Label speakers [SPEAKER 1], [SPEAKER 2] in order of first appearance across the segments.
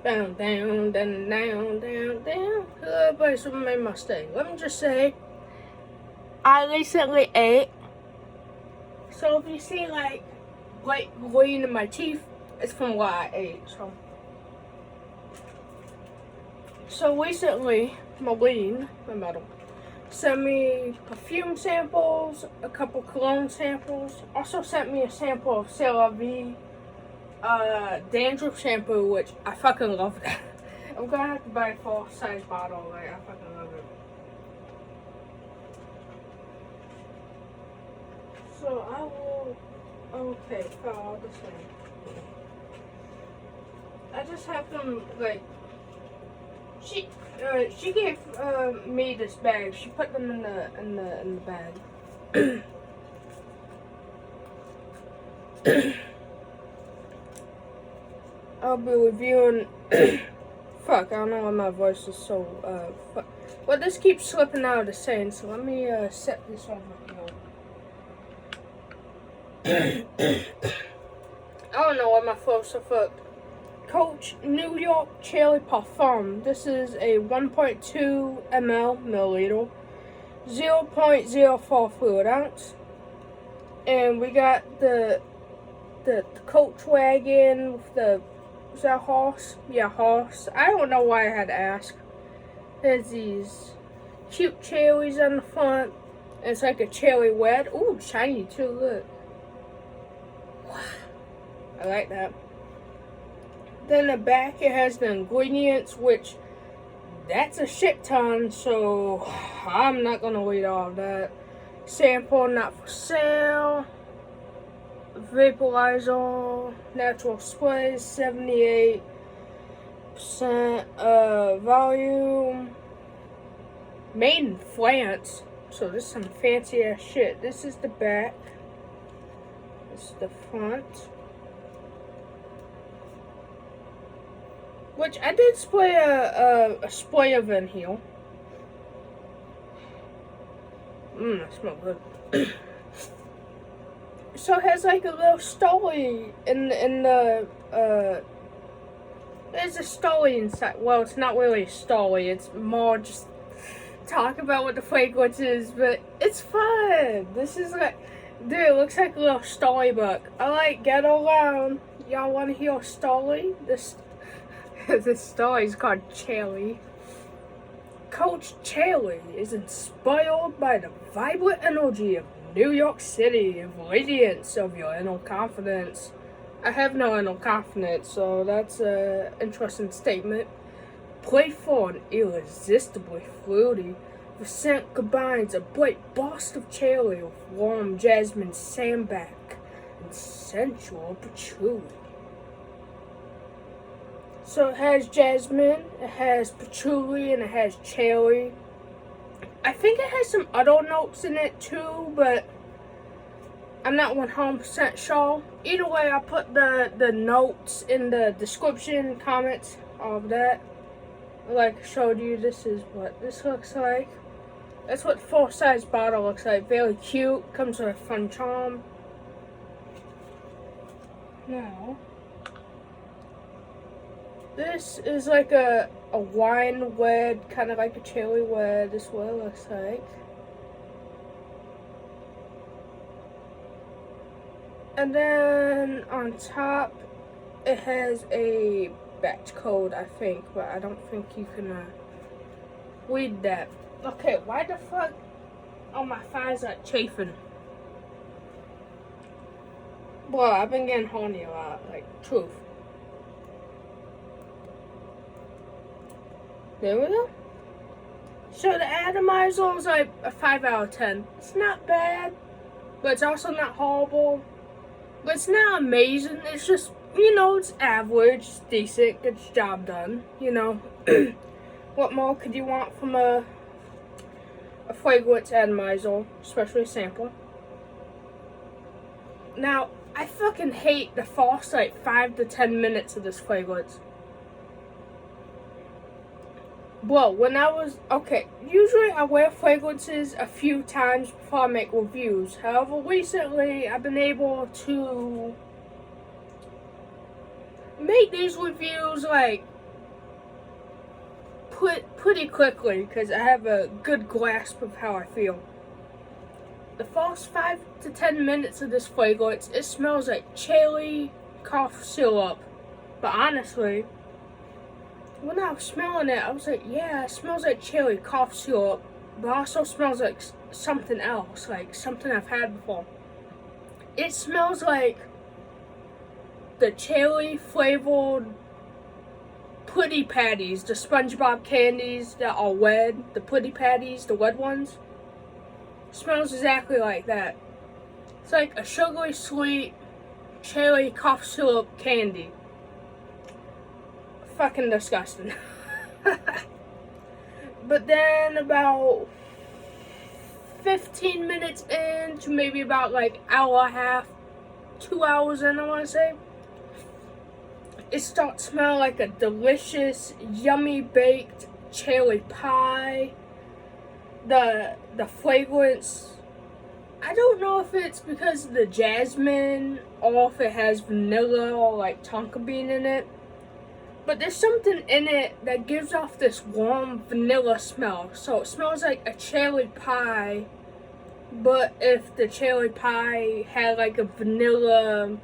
[SPEAKER 1] Down, down, down, down, down, down. Everybody's with my Mustang. Let me just say, I recently ate. So if you see like white green in my teeth, it's from what I ate. So recently, my mother, sent me perfume samples, a couple cologne samples. Also sent me a sample of 𝓒𝓸𝓪𝓬𝓱 shampoo, which I fucking love that. I'm gonna have to buy a full-size bottle. Like, I fucking love it. So I will. Okay, all the same. I just have them like. She gave me this bag. She put them in the bag. I'll be reviewing. Fuck, I don't know why my voice is so fuck. Well, this keeps slipping out of the sand, so let me set this over here. I don't know why my throat's so fucked. 𝓬𝓱𝓮𝓻𝓯 parfum. This is a 1.2 milliliter, 0.04 fluid ounce, and we got the coach wagon with the, is that horse? Yeah, horse. I don't know why I had to ask. There's these cute cherries on the front. And it's like a cherry red. Ooh, shiny too. Look. Wow. I like that. Then the back, it has the ingredients, which that's a shit ton, so I'm not gonna read all of that. Sample not for sale. Vaporizer, natural sprays, 78% volume. Made in France, so this is some fancy ass shit. This is the back. This is the front. Which I did spray a spray of in here. That smells good. So it has like a little story in the there's a story inside. Well, it's not really a story. It's more just talk about what the fragrance is, but it's fun. This is like, dude, it looks like a little storybook. I like get around. Y'all want to hear a story? This story is called Cherry. Coach Cherry is inspired by the vibrant energy of New York City and radiance of your inner confidence. I have no inner confidence, so that's an interesting statement. Playful and irresistibly fruity, the scent combines a bright burst of cherry with warm jasmine sambac and sensual patchouli. So it has jasmine, it has patchouli, and it has cherry. I think it has some other notes in it too, but I'm not 100% sure. Either way, I'll put the notes in the description, comments, all of that. Like I showed you, this is what this looks like. That's what the full-size bottle looks like. Very cute. Comes with a fun charm. Now, this is like a wine red, kind of like a cherry red. This is what it looks like. And then on top, it has a batch code, I think, but I don't think you can read that. Okay, why the fuck are my thighs like chafing? Bro, I've been getting horny a lot, like, truth. There we go. So the atomizer is like a 5 out of 10. It's not bad, but it's also not horrible. But it's not amazing. It's just, you know, it's average, it's decent, gets the job done, you know. What more could you want from a fragrance atomizer, especially a sample? Now, I fucking hate the first like 5 to 10 minutes of this fragrance. Well, when I was, okay, usually I wear fragrances a few times before I make reviews. However, recently I've been able to make these reviews like pretty quickly because I have a good grasp of how I feel. The first 5 to 10 minutes of this fragrance, it smells like cherry cough syrup. But honestly, when I was smelling it, I was like, yeah, it smells like cherry cough syrup, but also smells like something else, like something I've had before. It smells like the cherry flavored 𝓵𝓪 patties, the SpongeBob candies that are red, the 𝓵𝓪 patties, the red ones. Smells exactly like that. It's like a sugary sweet cherry cough syrup candy. Fucking disgusting. But then about 15 minutes in to maybe about like hour and a half, 2 hours in, I want to say, it starts smelling like a delicious, yummy baked cherry pie. The fragrance, I don't know if it's because of the jasmine or if it has vanilla or like tonka bean in it, but there's something in it that gives off this warm vanilla smell. So it smells like a cherry pie, but if the cherry pie had like a vanilla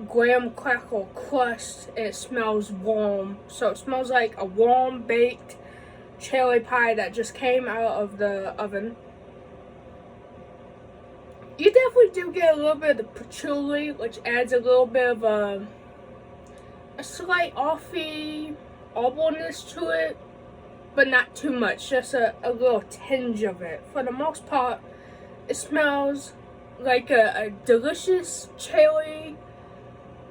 [SPEAKER 1] graham crackle crust, it smells warm. So it smells like a warm baked cherry pie that just came out of the oven. You definitely do get a little bit of the patchouli, which adds a little bit of a slight offy herbalness to it, but not too much, just a little tinge of it. For the most part, it smells like a delicious cherry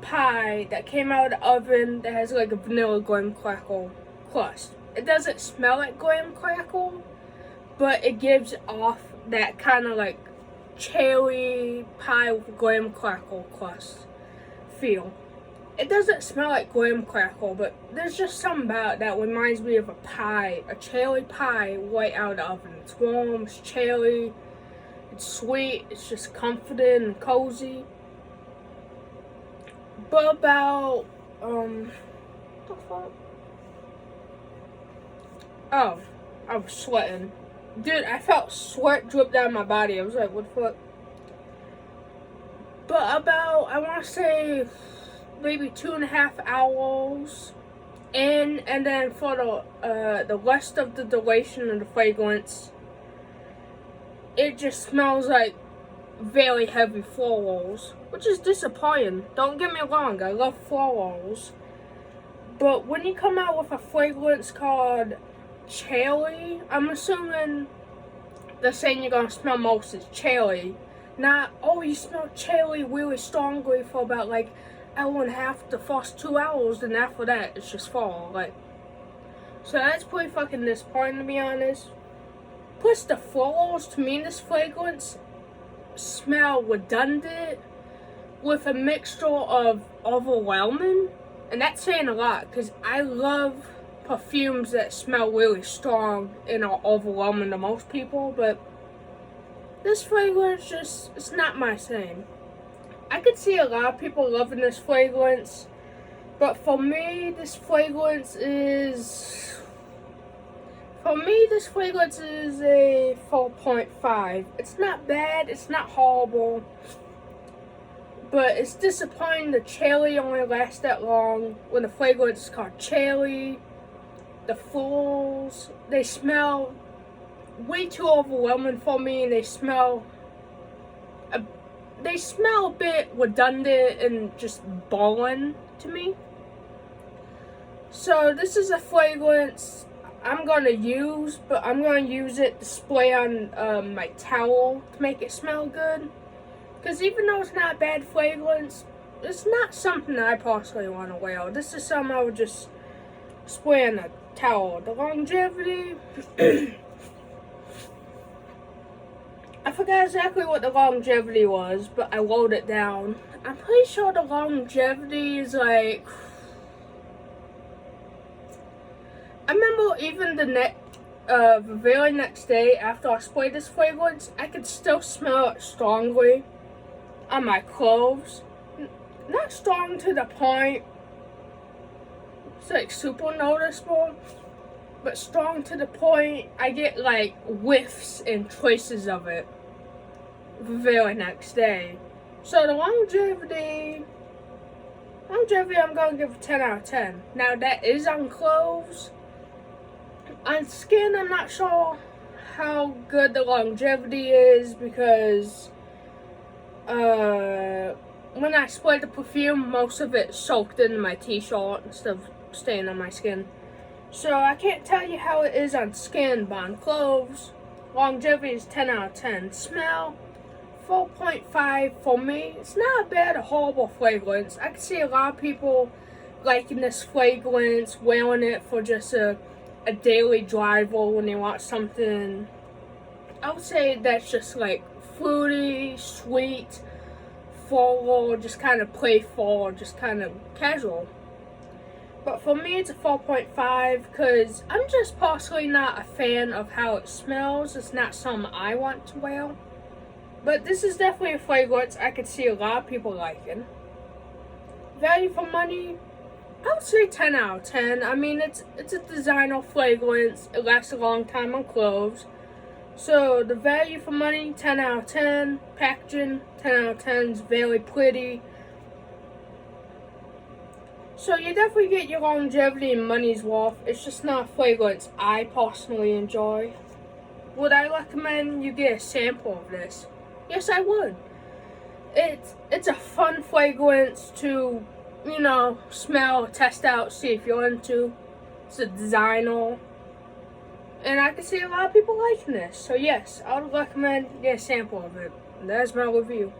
[SPEAKER 1] pie that came out of the oven that has like a vanilla graham crackle crust. It doesn't smell like graham crackle, but it gives off that kind of like cherry pie with graham crackle crust feel. It doesn't smell like graham crackle, but there's just something about it that reminds me of a pie, a cherry pie right out of the oven. It's warm, it's cherry, it's sweet, it's just comforting and cozy. But about, what the fuck? Oh, I was sweating. Dude, I felt sweat drip down my body. I was like, what the fuck? But about, I want to say, maybe 2.5 hours in, and then for the rest of the duration of the fragrance, it just smells like very heavy florals, which is disappointing. Don't get me wrong, I love florals. But when you come out with a fragrance called cherry, I'm assuming the saying you're gonna smell most is cherry. Not, oh, you smell cherry really strongly for about like hour and a half, the first 2 hours, and after that it's just fall. Like, so that's pretty fucking disappointing, to be honest. Plus the florals to me in this fragrance smell redundant with a mixture of overwhelming, and that's saying a lot because I love perfumes that smell really strong and are overwhelming to most people, but this fragrance just, it's not my thing. I could see a lot of people loving this fragrance, but for me this fragrance is a 4.5. It's not bad, it's not horrible, but it's disappointing the cherry only lasts that long when the fragrance is called cherry. The florals, they smell way too overwhelming for me, and they smell a bit redundant and just boring to me. So this is a fragrance I'm gonna use, but I'm gonna use it to spray on my towel to make it smell good. Because even though it's not a bad fragrance, it's not something that I personally want to wear. This is something I would just spray on a towel. The longevity, I forgot exactly what the longevity was, but I wrote it down. I'm pretty sure the longevity is like, I remember even the very next day after I sprayed this fragrance, I could still smell it strongly on my clothes. Not strong to the point it's like super noticeable, but strong to the point I get like whiffs and traces of it the very next day. So the longevity, I'm going to give a 10 out of 10. Now that is on clothes. On skin, I'm not sure how good the longevity is because when I sprayed the perfume, most of it soaked into my t-shirt instead of staying on my skin. So I can't tell you how it is on skin, but on clothes, longevity is 10 out of 10. Smell, 4.5 for me. It's not a bad or horrible fragrance. I can see a lot of people liking this fragrance, wearing it for just a daily driver when they want something. I would say that's just like fruity, sweet, floral, just kind of playful, just kind of casual. But for me, it's a 4.5 because I'm just personally not a fan of how it smells. It's not something I want to wear. But this is definitely a fragrance I could see a lot of people liking. Value for money, I would say 10 out of 10. I mean, it's a designer fragrance. It lasts a long time on clothes. So the value for money, 10 out of 10. Packaging, 10 out of 10. It's very pretty. So you definitely get your longevity and money's worth. It's just not a fragrance I personally enjoy. Would I recommend you get a sample of this? Yes, I would. It's a fun fragrance to, smell, test out, see if you're into. It's a designer. And I can see a lot of people liking this. So yes, I would recommend get a sample of it. That's my review.